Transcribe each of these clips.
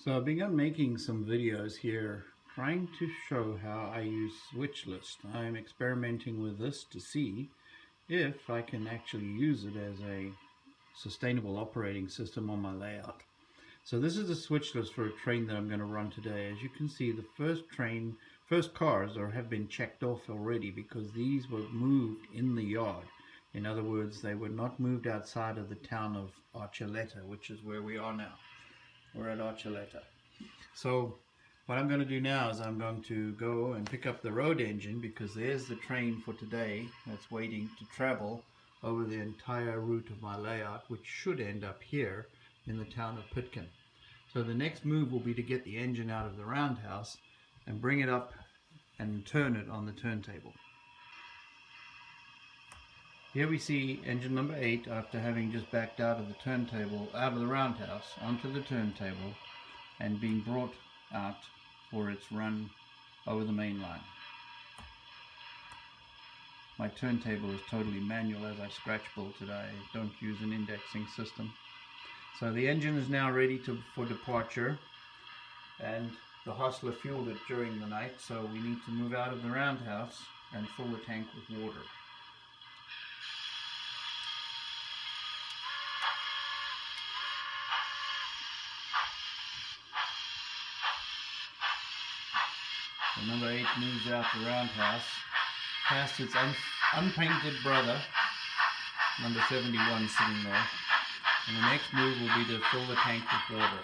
So I've begun making some videos here trying to show how I use SwitchList. I'm experimenting with this to see if I can actually use it as a sustainable operating system on my layout. So this is the SwitchList for a train that I'm going to run today. As you can see, the first cars have been checked off already because these were moved in the yard. In other words, they were not moved outside of the town of Archuleta, which is where we are now. We're at Archuleta. So what I'm going to do now is I'm going to go and pick up the road engine, because there's the train for today that's waiting to travel over the entire route of my layout, which should end up here in the town of Pitkin. So the next move will be to get the engine out of the roundhouse and bring it up and turn it on the turntable. Here we see engine number 8, after having just backed out of the turntable, out of the roundhouse onto the turntable, and being brought out for its run over the main line. My turntable is totally manual as I scratch built it. I don't use an indexing system. So the engine is now ready for departure, and the hostler fueled it during the night, so we need to move out of the roundhouse and fill the tank with water. So number 8 moves out the roundhouse past its unpainted brother, number 71, sitting there. And the next move will be to fill the tank with water.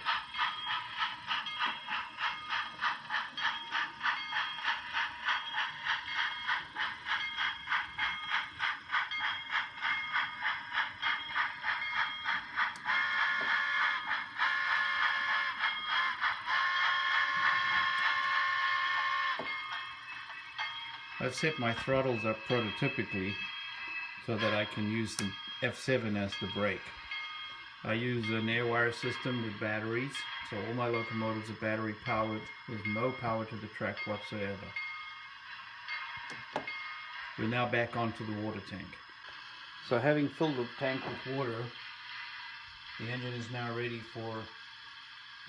I've set my throttles up prototypically so that I can use the F7 as the brake. I use an air wire system with batteries, so all my locomotives are battery powered. There's no power to the track whatsoever. We're now back onto the water tank. So having filled the tank with water, the engine is now ready for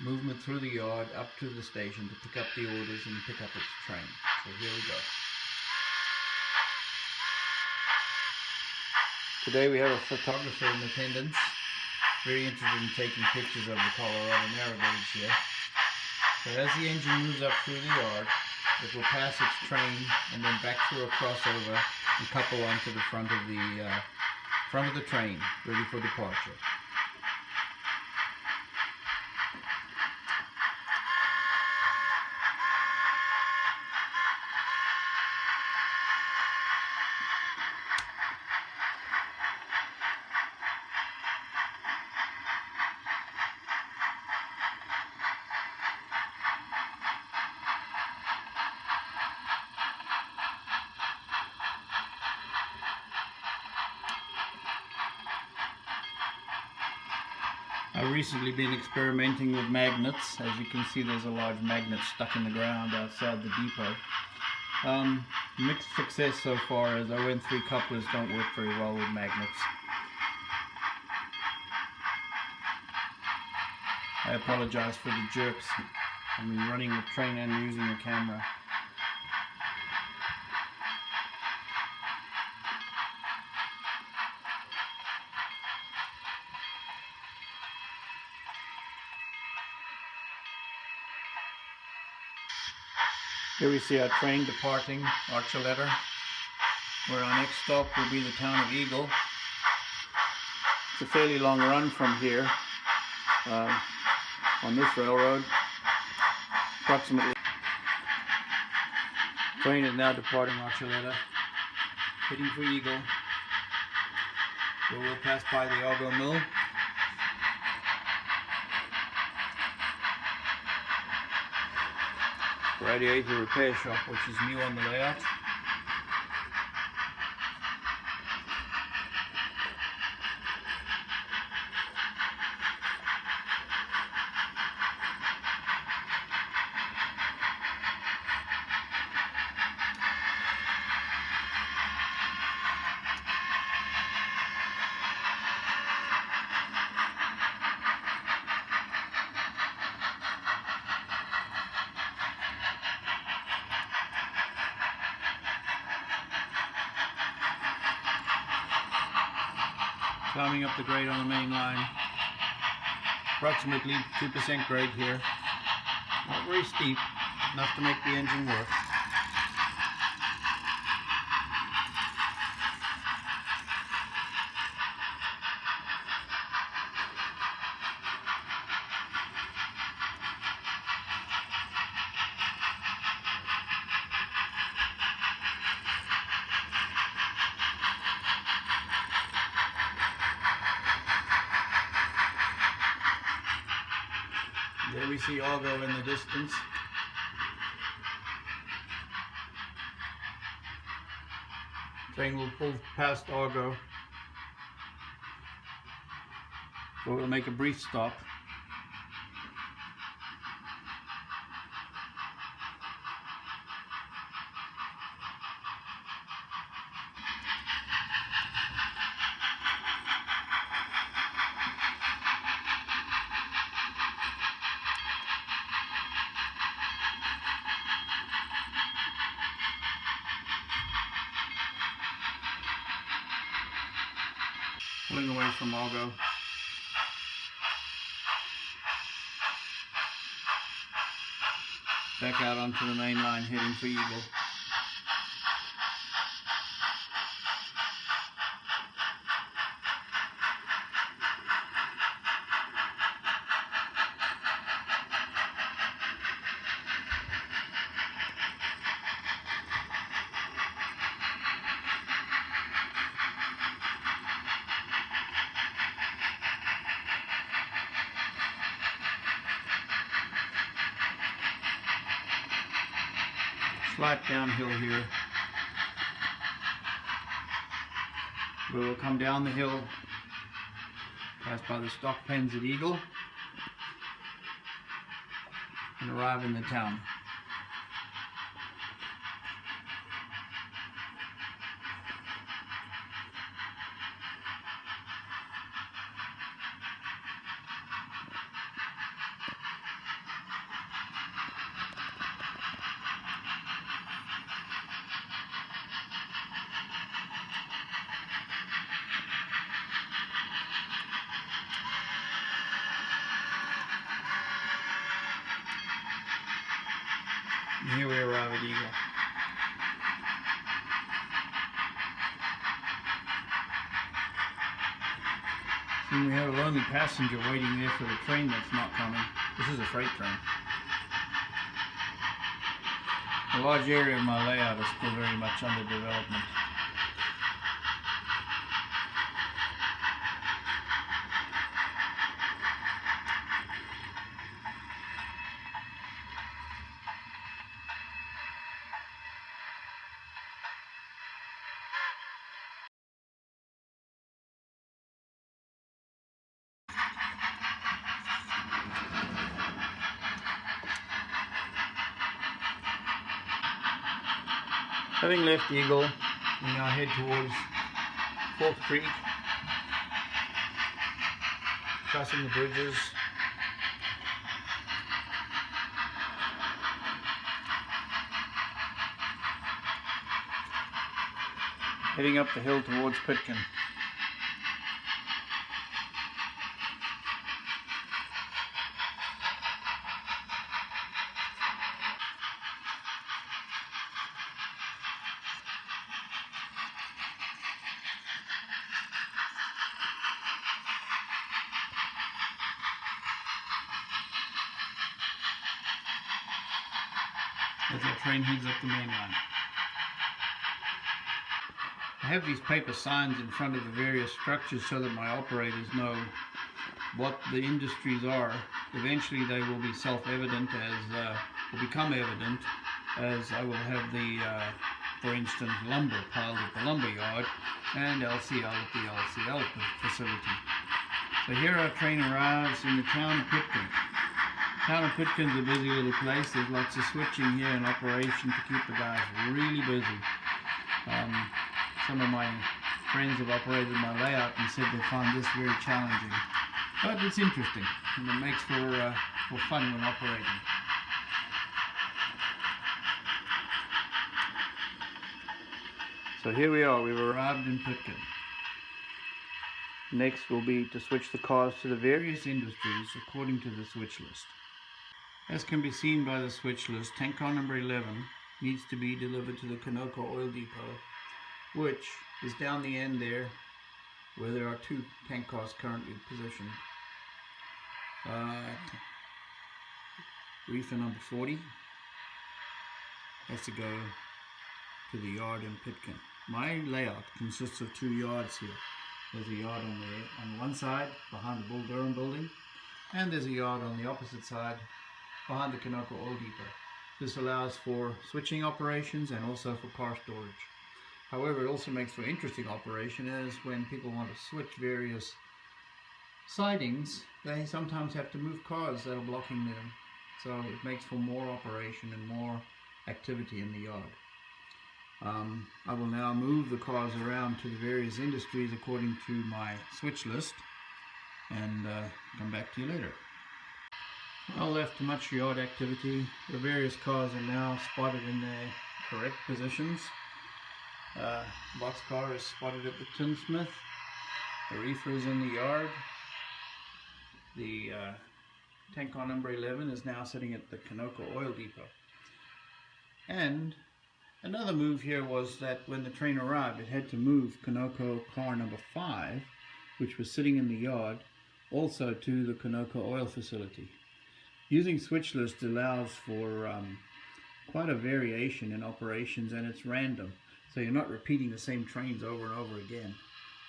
movement through the yard up to the station to pick up the orders and pick up its train. So here we go. Today we have a photographer in attendance, very interested in taking pictures of the Colorado narrow gauge here. So as the engine moves up through the yard, it will pass its train and then back through a crossover and couple onto the front of the train, ready for departure. I've recently been experimenting with magnets. As you can see, there's a large magnet stuck in the ground outside the depot. Mixed success so far, as I went 3 couplers don't work very well with magnets. I apologize for the jerks. I've been running the train and using the camera. Here we see our train departing Archuleta, where our next stop will be the town of Eagle. It's a fairly long run from here on this railroad. Approximately. Train is now departing Archuleta, heading for Eagle, where we'll pass by the Argo Mill. Radiator repair shop, which is new on the layout. Climbing up the grade on the main line. Approximately 2% grade here. Not very steep, enough to make the engine work. There we see Argo in the distance. Train will pull past Argo. So we'll make a brief stop. Pulling away from Argo. Back out onto the main line, heading for Eagle. Slight downhill here. We will come down the hill, pass by the stock pens at Eagle, and arrive in the town. And here we arrive at Eagle. And we have a lonely passenger waiting there for the train that's not coming. This is a freight train. A large area of my layout is still very much under development. Having left Eagle, we now head towards Fork Creek, crossing the bridges. Heading up the hill towards Pitkin. As our train heads up the main line. I have these paper signs in front of the various structures so that my operators know what the industries are. Eventually they will be self-evident will become evident as I will have the, for instance, lumber piled at the lumber yard and LCL at the LCL facility. So here our train arrives in the town of Pitkin. Town of Pitkin's a busy little place. There's lots of switching here in operation to keep the guys really busy. Some of my friends have operated my layout and said they find this very challenging. But it's interesting and it makes for fun when operating. So here we are, we've arrived in Pitkin. next will be to switch the cars to the various industries according to the switch list. As can be seen by the switch list, tank car number 11 needs to be delivered to the Conoco Oil Depot, which is down the end there where there are 2 tank cars currently positioned. Reefer number 40 has to go to the yard in Pitkin. My layout consists of 2 yards here. There's a yard on one side behind the Bull Durham building, and there's a yard on the opposite side behind the Conoco Oil Depot. This allows for switching operations and also for car storage. However, it also makes for interesting operation, as when people want to switch various sidings, they sometimes have to move cars that are blocking them. So it makes for more operation and more activity in the yard. I will now move the cars around to the various industries according to my switch list, and come back to you later. Well, left much yard activity. The various cars are now spotted in their correct positions. Boxcar is spotted at the tinsmith. The reefer is in the yard. The tank car number 11 is now sitting at the Conoco Oil Depot. And another move here was that when the train arrived, it had to move Conoco car number 5, which was sitting in the yard, also to the Conoco oil facility. Using switch list allows for quite a variation in operations, and it's random, so you're not repeating the same trains over and over again.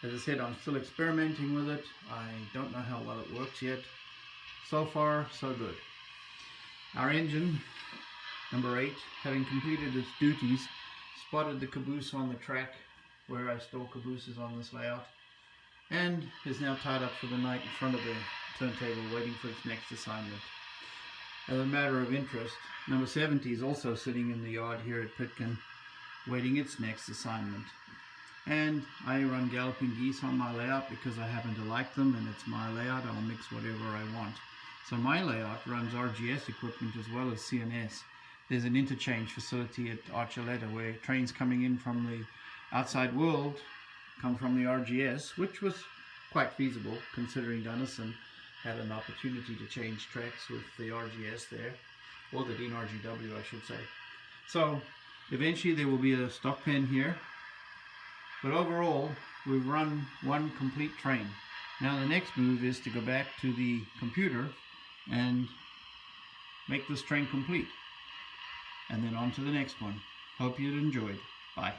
As I said, I'm still experimenting with it. I don't know how well it works yet. So far, so good. Our engine, number 8, having completed its duties, spotted the caboose on the track where I store cabooses on this layout, and is now tied up for the night in front of the turntable waiting for its next assignment. As a matter of interest, number 70 is also sitting in the yard here at Pitkin, waiting its next assignment. And I run galloping geese on my layout because I happen to like them, and it's my layout. I'll mix whatever I want. So my layout runs RGS equipment as well as CNS. There's an interchange facility at Archuleta where trains coming in from the outside world come from the RGS, which was quite feasible considering Gunnison had an opportunity to change tracks with the RGS there, or the Dean RGW I should say. So eventually there will be a stock pen here, but overall we've run one complete train. Now the next move is to go back to the computer and make this train complete, and then on to the next one. Hope you enjoyed. Bye.